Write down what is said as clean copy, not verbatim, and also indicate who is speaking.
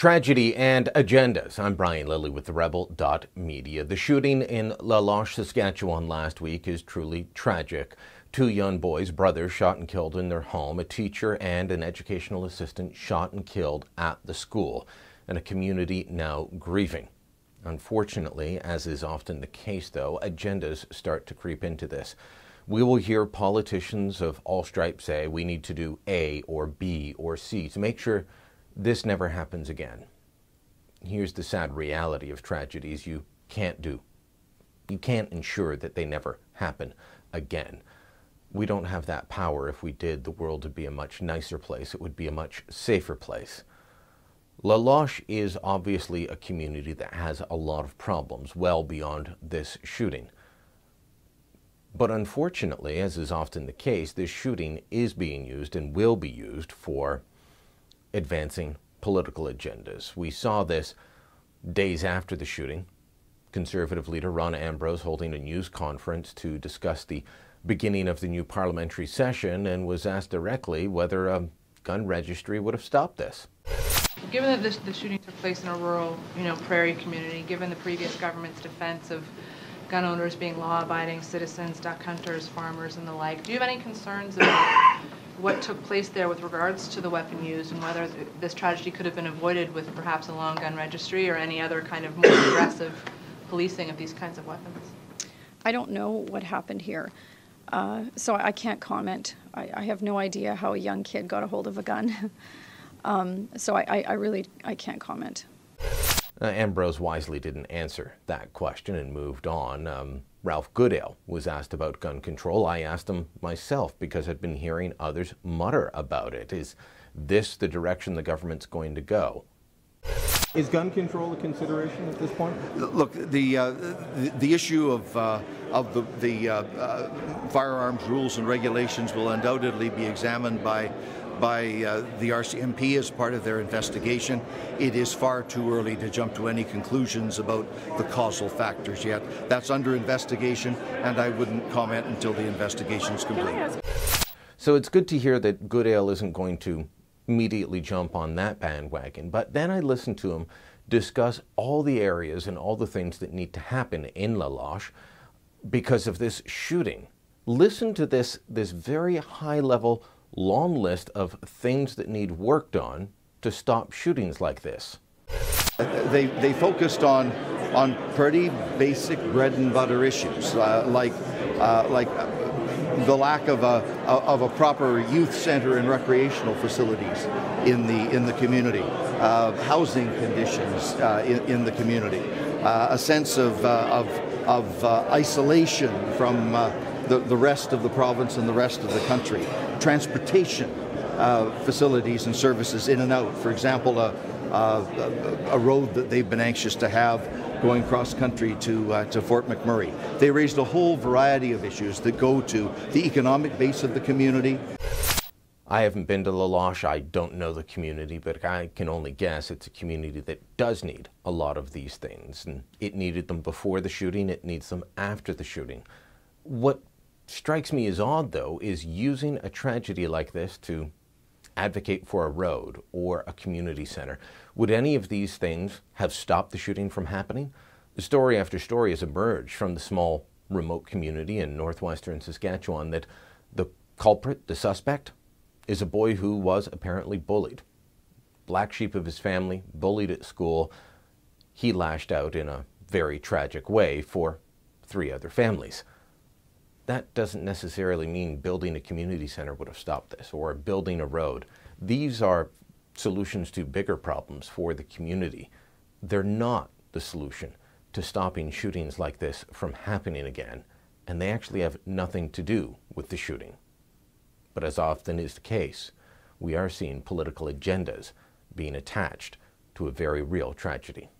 Speaker 1: Tragedy and agendas. I'm Brian Lilley with the Rebel.media. The shooting in Loche, Saskatchewan last week is truly tragic. Two young boys, brothers, shot and killed in their home. A teacher and an educational assistant shot and killed at the school. And a community now grieving. Unfortunately, as is often the case though, agendas start to creep into this. We will hear politicians of all stripes say we need to do A or B or C to make sure this never happens again. Here's the sad reality of tragedies you can't do. You can't ensure that they never happen again. We don't have that power. If we did, the world would be a much nicer place. It would be a much safer place. Loche is obviously a community that has a lot of problems well beyond this shooting. But unfortunately, as is often the case, this shooting is being used and will be used for advancing political agendas. We saw this days after the shooting. Conservative leader Rona Ambrose holding a news conference to discuss the beginning of the new parliamentary session and was asked directly whether a gun registry would have stopped this.
Speaker 2: Given that the shooting took place in a rural, prairie community, given the previous government's defense of gun owners being law-abiding citizens, duck hunters, farmers, and the like, do you have any concerns about what took place there with regards to the weapon used and whether this tragedy could have been avoided with perhaps a long gun registry or any other kind of more aggressive policing of these kinds of weapons?
Speaker 3: I don't know what happened here, so I can't comment. I have no idea how a young kid got a hold of a gun, so I can't comment.
Speaker 1: Ambrose wisely didn't answer that question and moved on. Ralph Goodale was asked about gun control. I asked him myself because I'd been hearing others mutter about it. Is this the direction the government's going to go? Is gun control a consideration at this point?
Speaker 4: Look, the issue of the firearms rules and regulations will undoubtedly be examined by the RCMP as part of their investigation. It is far too early to jump to any conclusions about the causal factors yet. That's under investigation, and I wouldn't comment until the investigation is complete.
Speaker 1: So it's good to hear that Goodale isn't going to immediately jump on that bandwagon, but then I listened to him discuss all the areas and all the things that need to happen in Loche because of this shooting. Listen to this very high-level long list of things that need worked on to stop shootings like this.
Speaker 4: They focused on pretty basic bread and butter issues like the lack of a proper youth center and recreational facilities in the community, housing conditions in the community, a sense of isolation from the rest of the province and the rest of the country, transportation facilities and services in and out. For example, a road that they've been anxious to have going cross-country to Fort McMurray. They raised a whole variety of issues that go to the economic base of the community.
Speaker 1: I haven't been to Loche. I don't know the community, but I can only guess it's a community that does need a lot of these things. And it needed them before the shooting. It needs them after the shooting. What strikes me as odd, though, is using a tragedy like this to advocate for a road or a community center. Would any of these things have stopped the shooting from happening? Story after story has emerged from the small, remote community in northwestern Saskatchewan that the culprit, the suspect, is a boy who was apparently bullied. Black sheep of his family, bullied at school. He lashed out in a very tragic way for 3 other families. That doesn't necessarily mean building a community center would have stopped this, or building a road. These are solutions to bigger problems for the community. They're not the solution to stopping shootings like this from happening again, and they actually have nothing to do with the shooting. But as often is the case, we are seeing political agendas being attached to a very real tragedy.